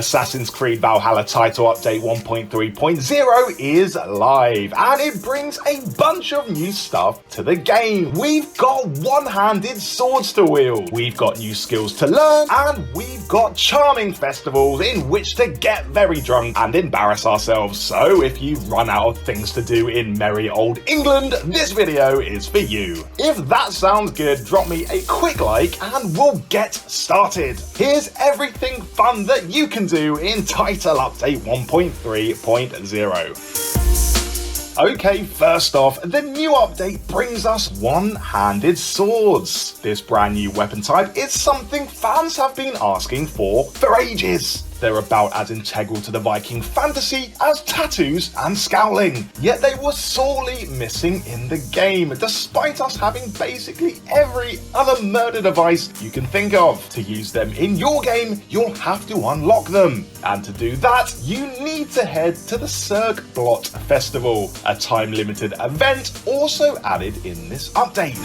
Assassin's Creed Valhalla title update 1.3.0 is live, and it brings a bunch of new stuff to the game. We've got one-handed swords to wield, we've got new skills to learn, and we've got charming festivals in which to get very drunk and embarrass ourselves. So if you run out of things to do in merry old England, this video is for you. If that sounds good, drop me a quick like and we'll get started. Here's everything fun that you can do in title update 1.3.0. Okay, first off, the new update brings us one-handed swords. This brand new weapon type is something fans have been asking for ages. They're about as integral to the Viking fantasy as tattoos and scowling, yet they were sorely missing in the game, despite us having basically every other murder device you can think of. To use them in your game, you'll have to unlock them, and to do that, you need to head to the Sigrblot Festival, a time-limited event also added in this update.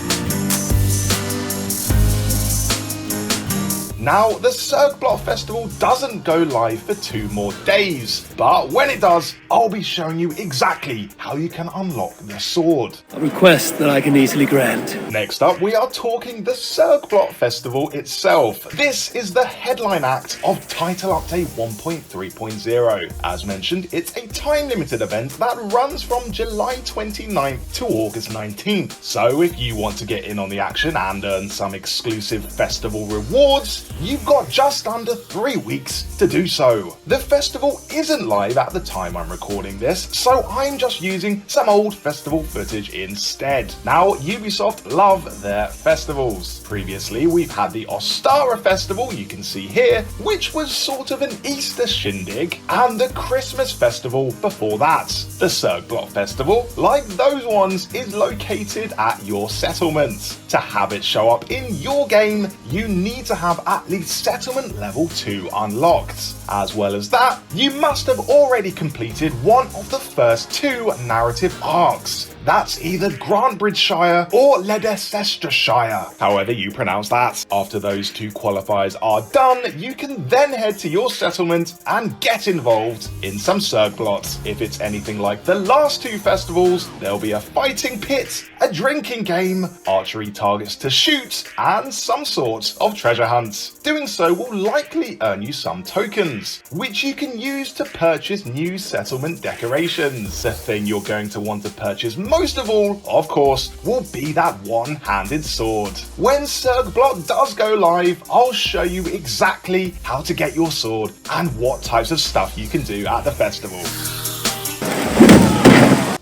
Now, the Sigrblot Festival doesn't go live for 2 more days, but when it does, I'll be showing you exactly how you can unlock the sword. A request that I can easily grant. Next up, we are talking the Sigrblot Festival itself. This is the headline act of Title Update 1.3.0. As mentioned, it's a time-limited event that runs from July 29th to August 19th. So if you want to get in on the action and earn some exclusive festival rewards, you've got just under 3 weeks to do so. The festival isn't live at the time I'm recording this, so I'm just using some old festival footage instead. Now, Ubisoft love their festivals. Previously, we've had the Ostara Festival, you can see here, which was sort of an Easter shindig, and the Christmas Festival before that. The Sigrblot Festival, like those ones, is located at your settlement. To have it show up in your game, you need to have at least settlement level 2 unlocked. As well as that, you must have already completed one of the first 2 narrative arcs. That's either Grantbridgeshire or Leicestershire, however you pronounce that. After those 2 qualifiers are done, you can then head to your settlement and get involved in some Sigrblot. If it's anything like the last 2 festivals, there'll be a fighting pit, a drinking game, archery targets to shoot, and some sort of treasure hunt. Doing so will likely earn you some tokens, which you can use to purchase new settlement decorations. The thing you're going to want to purchase most of all, of course, will be that one-handed sword. When Sigrblot does go live, I'll show you exactly how to get your sword and what types of stuff you can do at the festival.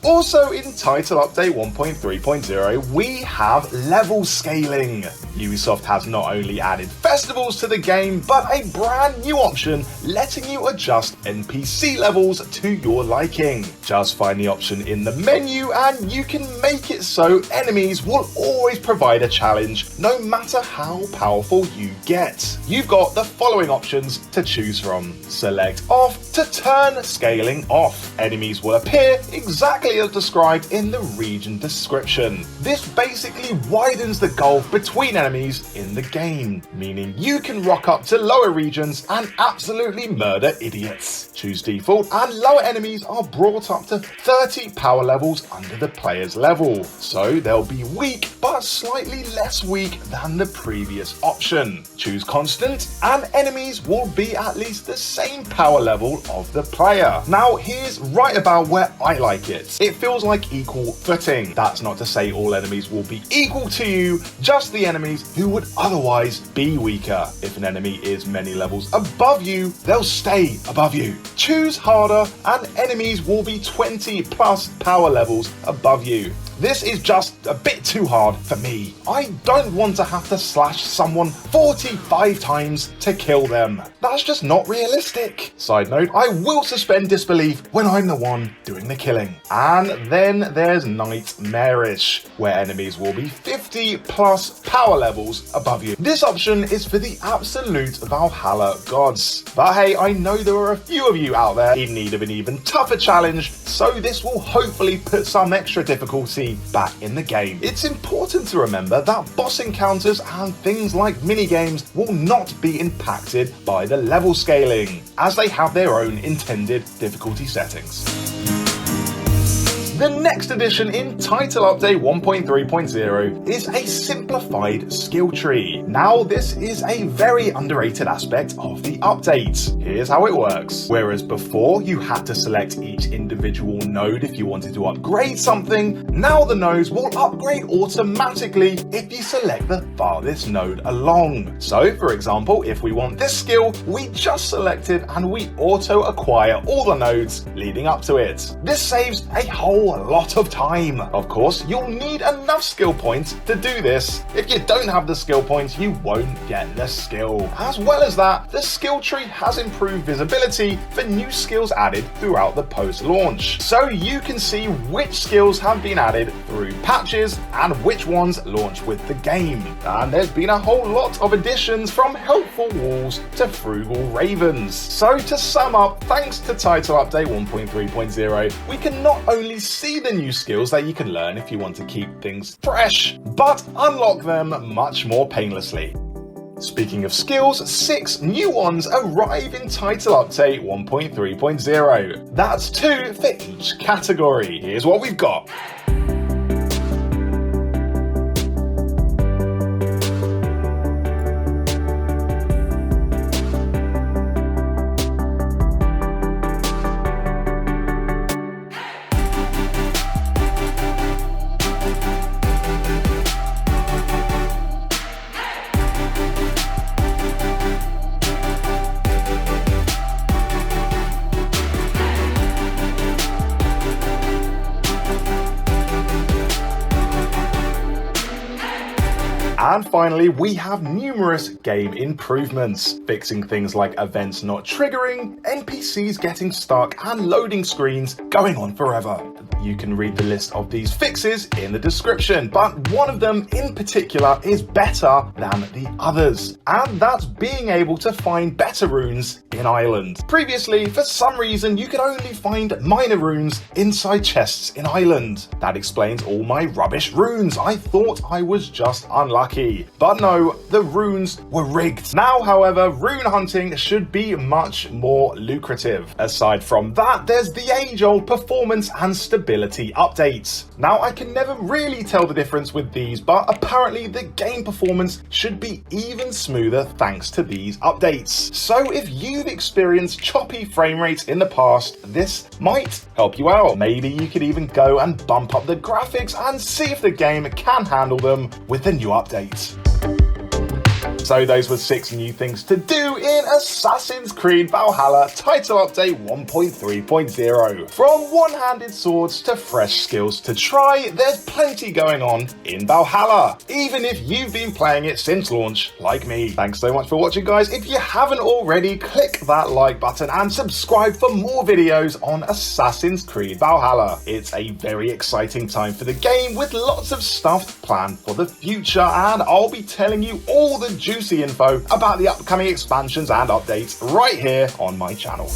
Also in Title Update 1.3.0, we have level scaling. Ubisoft has not only added festivals to the game, but a brand new option letting you adjust NPC levels to your liking. Just find the option in the menu and you can make it so enemies will always provide a challenge, no matter how powerful you get. You've got the following options to choose from. Select off to turn scaling off. Enemies will appear exactly as described in the region description. This basically widens the gulf between enemies in the game, meaning you can rock up to lower regions and absolutely murder idiots. Choose default and lower enemies are brought up to 30 power levels under the player's level, so they'll be weak but slightly less weak than the previous option. Choose constant and enemies will be at least the same power level of the player. Now here's right about where I like it. It feels like equal footing. That's not to say all enemies will be equal to you, just the enemies who would otherwise be weaker. If an enemy is many levels above you, they'll stay above you. Choose harder and enemies will be 20 plus power levels above you. This is just a bit too hard for me. I don't want to have to slash someone 45 times to kill them. That's just not realistic. Side note, I will suspend disbelief when I'm the one doing the killing. And then there's Nightmarish, where enemies will be 50 plus power levels above you. This option is for the absolute Valhalla gods. But hey, I know there are a few of you out there in need of an even tougher challenge, so this will hopefully put some extra difficulty variety back in the game. It's important to remember that boss encounters and things like minigames will not be impacted by the level scaling, as they have their own intended difficulty settings. The next addition in Title Update 1.3.0 is a simplified skill tree. Now, this is a very underrated aspect of the update. Here's how it works. Whereas before you had to select each individual node if you wanted to upgrade something, now the nodes will upgrade automatically if you select the farthest node along. So, for example, if we want this skill, we just select it and we auto-acquire all the nodes leading up to it. This saves a whole lot of time. Of course, you'll need enough skill points to do this. If you don't have the skill points, you won't get the skill. As well as that, the skill tree has improved visibility for new skills added throughout the post-launch. So you can see which skills have been added through patches and which ones launch with the game. And there's been a whole lot of additions from helpful walls to frugal ravens. So to sum up, thanks to Title Update 1.3.0, we can not only see the new skills that you can learn if you want to keep things fresh, but unlock them much more painlessly. Speaking of skills, 6 new ones arrive in Title Update 1.3.0. That's 2 for each category. Here's what we've got. And finally, we have numerous game improvements, fixing things like events not triggering, NPCs getting stuck, and loading screens going on forever. You can read the list of these fixes in the description, but one of them in particular is better than the others, and that's being able to find better runes in Ireland. Previously, for some reason, you could only find minor runes inside chests in Ireland. That explains all my rubbish runes. I thought I was just unlucky. But no, the runes were rigged. Now, however, rune hunting should be much more lucrative. Aside from that, there's the age-old performance and stability updates. Now, I can never really tell the difference with these, but apparently the game performance should be even smoother thanks to these updates. So if you've experienced choppy frame rates in the past, this might help you out. Maybe you could even go and bump up the graphics and see if the game can handle them with the new update. So those were 6 new things to do in Assassin's Creed Valhalla Title Update 1.3.0. From one-handed swords to fresh skills to try, there's plenty going on in Valhalla, even if you've been playing it since launch like me. Thanks so much for watching, guys. If you haven't already, click that like button and subscribe for more videos on Assassin's Creed Valhalla. It's a very exciting time for the game with lots of stuff planned for the future, and I'll be telling you all the juicy info about the upcoming expansions and updates right here on my channel.